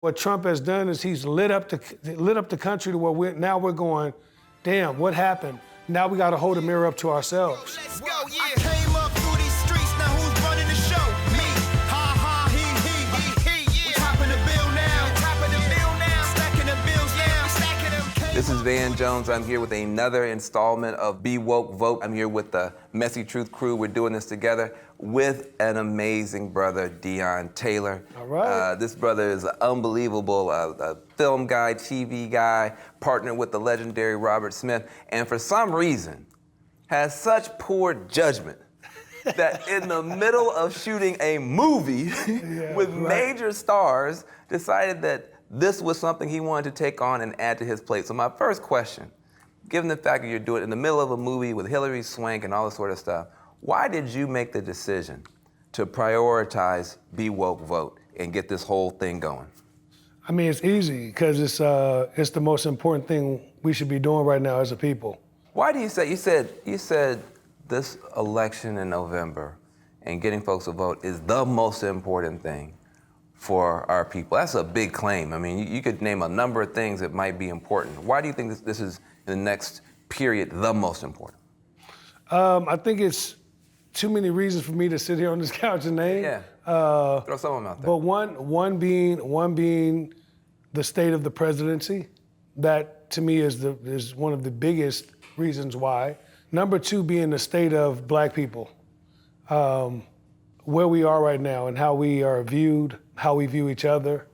What Trump has done is he's lit up the country to where we're going, damn, what happened? Now we got to hold a mirror up to ourselves. Let's go, yeah. I came up through these streets, now who's running the show? Me. Ha ha, he, yeah. We topping the bill now, stacking the bills now, stacking them. This is Van Jones. I'm here with another installment of Be Woke.Vote. I'm here with the Messy Truth crew. We're doing this together with an amazing brother, Deon Taylor. All right. This brother is unbelievable, a film guy, TV guy, partnered with the legendary Robert Smith, and for some reason has such poor judgment that in the middle of shooting a movie with major stars, decided that this was something he wanted to take on and add to his plate. So my first question, given the fact that you're doing it in the middle of a movie with Hilary Swank and all this sort of stuff, why did you make the decision to prioritize Be Woke.Vote and get this whole thing going? I mean, it's easy because it's the most important thing we should be doing right now as a people. Why do you say, you said this election in November and getting folks to vote is the most important thing for our people? That's a big claim. I mean, you could name a number of things that might be important. Why do you think this is, in the next period, the most important? I think it's too many reasons for me to sit here on this couch and name. Yeah. Throw some of them out there. But one being the state of the presidency. That to me is one of the biggest reasons why. Number two being the state of Black people, where we are right now and how we are viewed, how we view each other,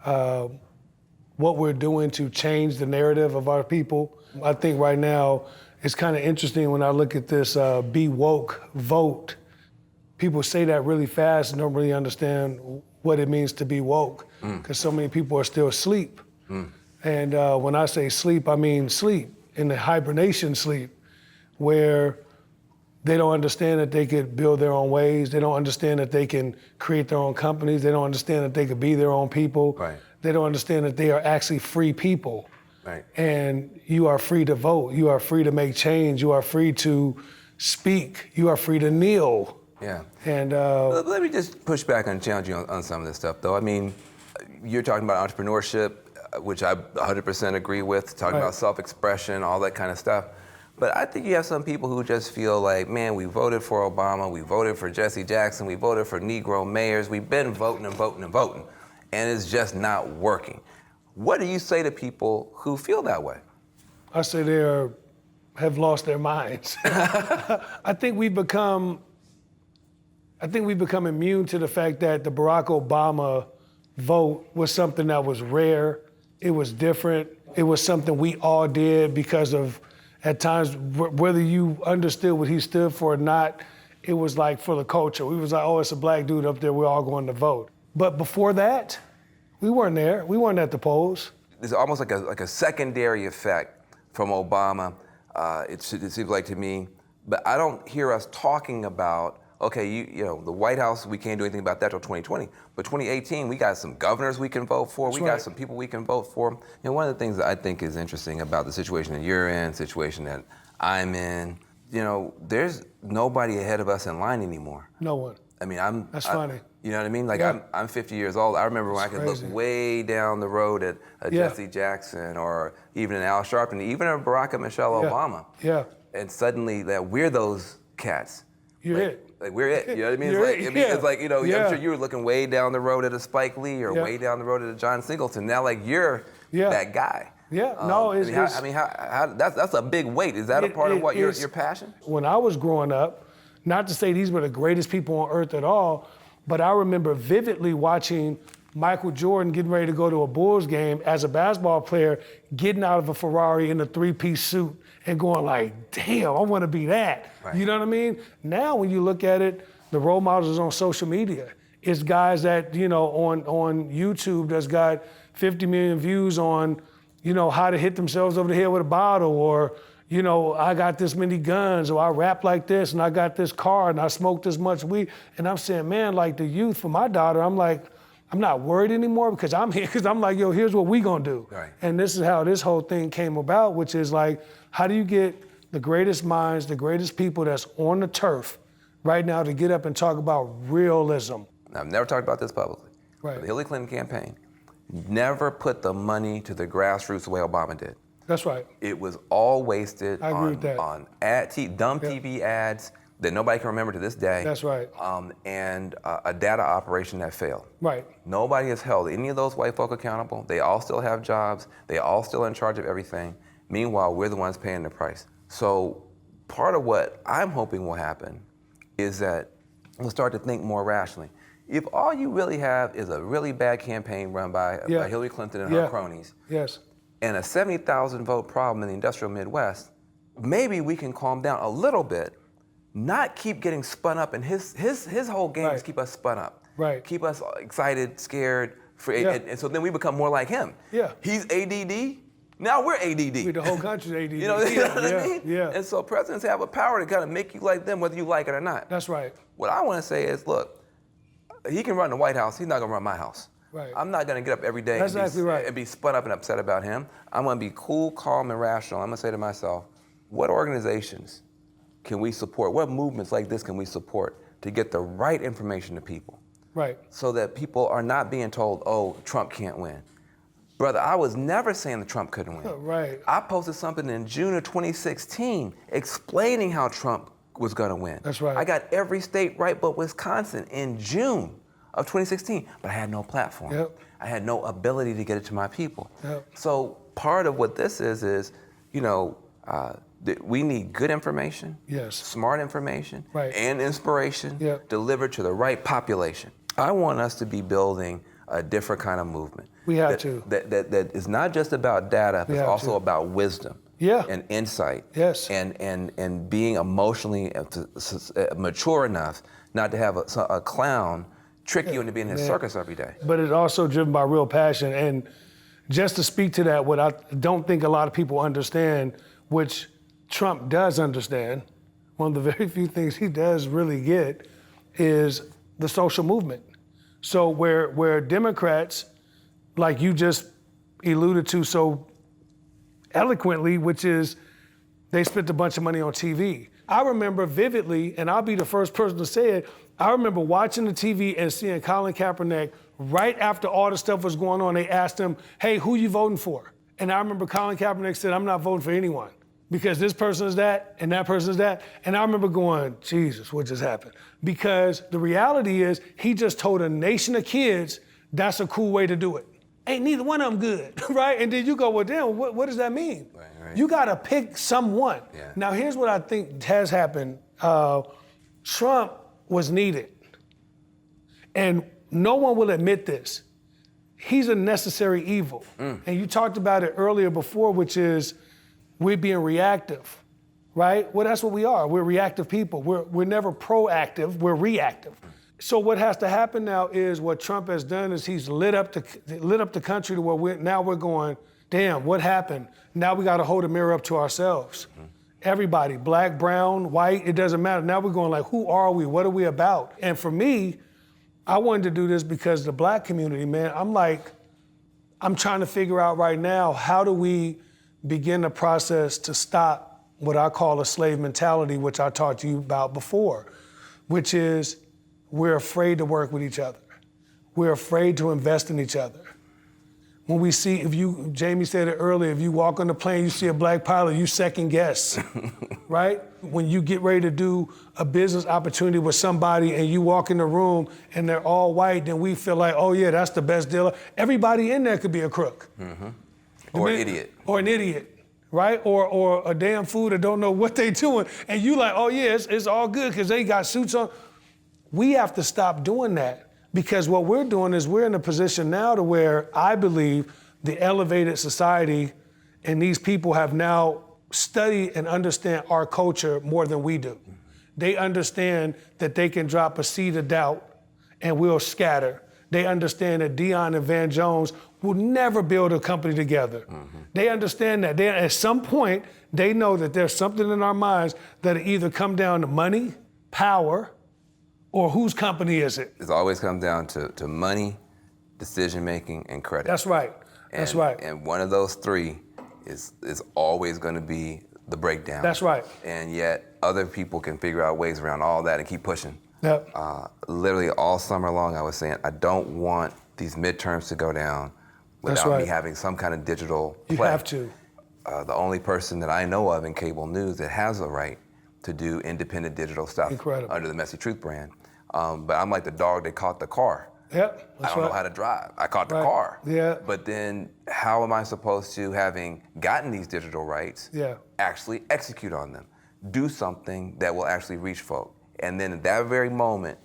what we're doing to change the narrative of our people. I think right now it's kind of interesting when I look at this Be Woke.Vote. People say that really fast and don't really understand what it means to be woke, because so many people are still asleep. And when I say sleep, I mean sleep, in the hibernation sleep, where they don't understand that they could build their own ways. They don't understand that they can create their own companies. They don't understand that they could be their own people. Right. They don't understand that they are actually free people. Right. And you are free to vote. You are free to make change. You are free to speak. You are free to kneel. Yeah. And let me just push back and challenge you on some of this stuff, though. I mean, you're talking about entrepreneurship, which I 100% agree with, talking about self-expression, all that kind of stuff. But I think you have some people who just feel like, man, we voted for Obama, we voted for Jesse Jackson, we voted for Negro mayors, we've been voting, and it's just not working. What do you say to people who feel that way? I say they have lost their minds. I think we become immune to the fact that the Barack Obama vote was something that was rare. It was different. It was something we all did because of, at times, whether you understood what he stood for or not, it was like for the culture. We was like, oh, it's a Black dude up there, we're all going to vote. But before that, we weren't there. We weren't at the polls. There's almost like a secondary effect from Obama, it seems like to me. But I don't hear us talking about, okay, you know, the White House, we can't do anything about that till 2020. But 2018, we got some governors we can vote for. We got some people we can vote for. You know, one of the things that I think is interesting about the situation that you're in, situation that I'm in, you know, there's nobody ahead of us in line anymore. No one. I mean, That's funny. You know what I mean? Like, I'm 50 years old. I remember when I could look way down the road at a Jesse Jackson or even an Al Sharpton, even a Barack and Michelle Obama. Yeah. And suddenly that we're those cats. You're it. Like, we're it. You know what I mean? You're It's like, you know, I'm Yeah. sure you were looking way down the road at a Spike Lee or way down the road at a John Singleton. Now, like, you're that guy. Yeah, no, that's a big weight. Is that a part of what your passion? When I was growing up, not to say these were the greatest people on earth at all, but I remember vividly watching Michael Jordan getting ready to go to a Bulls game as a basketball player, getting out of a Ferrari in a three-piece suit and going like, damn, I want to be that. Right. You know what I mean? Now when you look at it, the role models on social media. It's guys that, you know, on YouTube that's got 50 million views on, you know, how to hit themselves over the head with a bottle, or, you know, I got this many guns, or I rap like this, and I got this car, and I smoke this much weed. And I'm saying, man, like the youth for my daughter, I'm like, I'm not worried anymore because I'm here, because I'm like, yo, here's what we gonna do. Right. And this is how this whole thing came about, which is like, how do you get the greatest minds, the greatest people that's on the turf right now to get up and talk about realism? I've never talked about this publicly. Right. The Hillary Clinton campaign never put the money to the grassroots the way Obama did. That's right. It was all wasted I agree with that. on dumb TV ads that nobody can remember to this day. That's right. And a data operation that failed. Right. Nobody has held any of those white folk accountable. They all still have jobs. They all still in charge of everything. Meanwhile, we're the ones paying the price. So part of what I'm hoping will happen is that we'll start to think more rationally. If all you really have is a really bad campaign run by Hillary Clinton and her cronies, yes, and a 70,000 vote problem in the industrial Midwest, maybe we can calm down a little bit, not keep getting spun up, and his whole game is keep us spun up. Right. Keep us excited, scared, and so then we become more like him. Yeah. He's ADD, now we're ADD. The whole country's ADD. You know what I mean? Yeah. And so presidents have a power to kind of make you like them whether you like it or not. That's right. What I want to say is, look, he can run the White House, he's not gonna run my house. Right. I'm not going to get up every day and be spun up and upset about him. I'm going to be cool, calm, and rational. I'm going to say to myself, what organizations can we support? What movements like this can we support to get the right information to people? Right. So that people are not being told, oh, Trump can't win. Brother, I was never saying that Trump couldn't win. Right. I posted something in June of 2016 explaining how Trump was going to win. That's right. I got every state right but Wisconsin in June of 2016, but I had no platform. Yep. I had no ability to get it to my people. Yep. So part of what this is, we need good information, yes, smart information, right, and inspiration delivered to the right population. I want us to be building a different kind of movement. We have to. That is not just about data, but it's also about wisdom. And insight. Yes. And being emotionally mature enough not to have a clown trick you into being in his circus every day. But it's also driven by real passion. And just to speak to that, what I don't think a lot of people understand, which Trump does understand, one of the very few things he does really get is the social movement. So where Democrats, like you just alluded to so eloquently, which is they spent a bunch of money on TV. I remember vividly, and I'll be the first person to say it, I remember watching the TV and seeing Colin Kaepernick right after all the stuff was going on. They asked him, hey, who you voting for? And I remember Colin Kaepernick said, I'm not voting for anyone because this person is that and that person is that. And I remember going, Jesus, what just happened? Because the reality is he just told a nation of kids that's a cool way to do it. Ain't neither one of them good, right? And then you go, well, damn, what does that mean? Right. You got to pick someone. Yeah. Now, here's what I think has happened. Trump was needed. And no one will admit this. He's a necessary evil. And you talked about it earlier before, which is we're being reactive, right? Well, that's what we are. We're reactive people. We're never proactive, we're reactive. So what has to happen now is what Trump has done is he's lit up the country to where we're going, damn, what happened? Now we got to hold a mirror up to ourselves. Everybody, black, brown, white, it doesn't matter. Now we're going like, who are we? What are we about? And for me, I wanted to do this because the black community, man, I'm trying to figure out right now, how do we begin the process to stop what I call a slave mentality, which I talked to you about before, which is we're afraid to work with each other. We're afraid to invest in each other. When we see, Jamie said it earlier, if you walk on the plane, you see a black pilot, you second guess, right? When you get ready to do a business opportunity with somebody and you walk in the room and they're all white, then we feel like, oh yeah, that's the best deal. Everybody in there could be a crook. Or an idiot. Or an idiot, right? Or a damn fool that don't know what they doing. And you like, oh yeah, it's all good because they got suits on. We have to stop doing that. Because what we're doing is we're in a position now to where I believe the elevated society and these people have now studied and understand our culture more than we do. They understand that they can drop a seed of doubt and we'll scatter. They understand that Deon and Van Jones will never build a company together. They understand that. At some point, they know that there's something in our minds that either come down to money, power, or whose company is it? It always comes down to money, decision-making, and credit. That's right. That's right. And one of those three is always going to be the breakdown. That's right. And yet other people can figure out ways around all that and keep pushing. Yep. Literally all summer long I was saying, I don't want these midterms to go down without right. me having some kind of digital You play. have to. The only person that I know of in cable news that has a right to do independent digital stuff Incredible. under the Messy Truth brand. But I'm like the dog that caught the car. Yep, I that's don't right. know how to drive. I caught the Right. car. Yeah. But then how am I supposed to, having gotten these digital rights, Yeah. actually execute on them? Do something that will actually reach folk. And then at that very moment,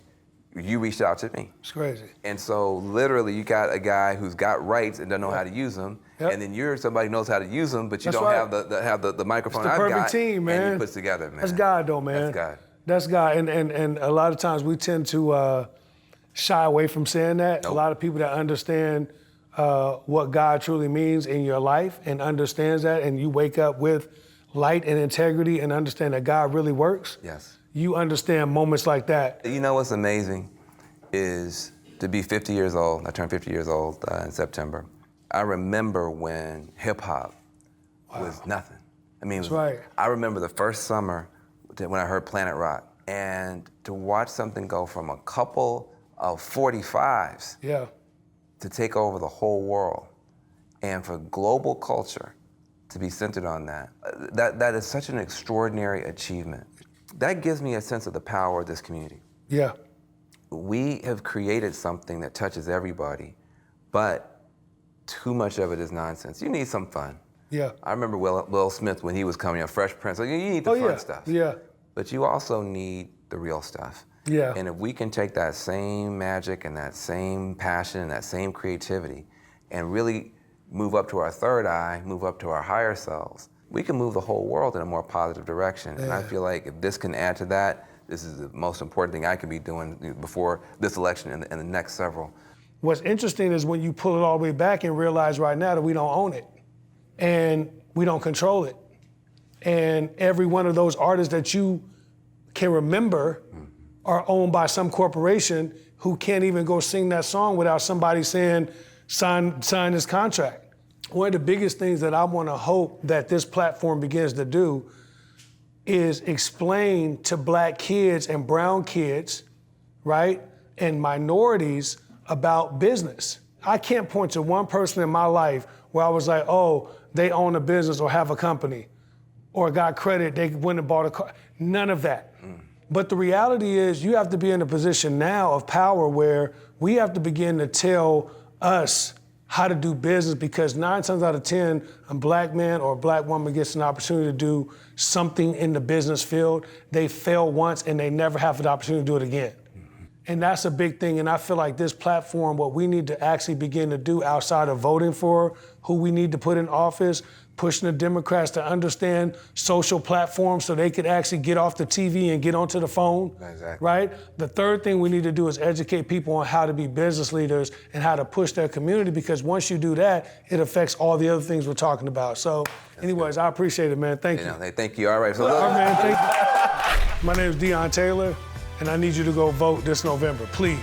you reached out to me. It's crazy. And so literally you got a guy who's got rights and doesn't know how to use them. Yep. And then you're somebody who knows how to use them, but you That's don't right. have the microphone It's the I've perfect got. team, man. And you put together, man. That's God, though, man. That's God. That's God. And a lot of times we tend to shy away from saying that. Nope. A lot of people that understand what God truly means in your life and understands that, and you wake up with light and integrity and understand that God really works. Yes. You understand moments like that. You know what's amazing is to be 50 years old. I turned 50 years old in September. I remember when hip hop was nothing. I mean, That's right. I remember the first summer when I heard Planet Rock, and to watch something go from a couple of 45s Yeah. to take over the whole world, and for global culture to be centered on that, that is such an extraordinary achievement. That gives me a sense of the power of this community. Yeah. We have created something that touches everybody, but too much of it is nonsense. You need some fun. Yeah. I remember Will Smith when he was coming on Fresh Prince. So you need the fun yeah. stuff. Yeah. But you also need the real stuff. Yeah. And if we can take that same magic and that same passion and that same creativity and really move up to our third eye, move up to our higher selves, we can move the whole world in a more positive direction. And I feel like if this can add to that, this is the most important thing I can be doing before this election and the next several. What's interesting is when you pull it all the way back and realize right now that we don't own it and we don't control it. And every one of those artists that you can remember are owned by some corporation who can't even go sing that song without somebody saying, sign this contract. One of the biggest things that I want to hope that this platform begins to do is explain to Black kids and brown kids, right, and minorities about business. I can't point to one person in my life where I was like, oh, they own a business or have a company or got credit, they went and bought a car. None of that. But the reality is you have to be in a position now of power where we have to begin to tell us how to do business, because 9 times out of 10, a Black man or a Black woman gets an opportunity to do something in the business field. They fail once and they never have the opportunity to do it again. And that's a big thing. And I feel like this platform, what we need to actually begin to do outside of voting for who we need to put in office, pushing the Democrats to understand social platforms so they could actually get off the TV and get onto the phone, Exactly. right? The third thing we need to do is educate people on how to be business leaders and how to push their community, because once you do that, it affects all the other things we're talking about. So anyways, I appreciate it, man. Thank you. Thank you. All right. So All look, right, man, thank you. My name is Deon Taylor, and I need you to go vote this November, please.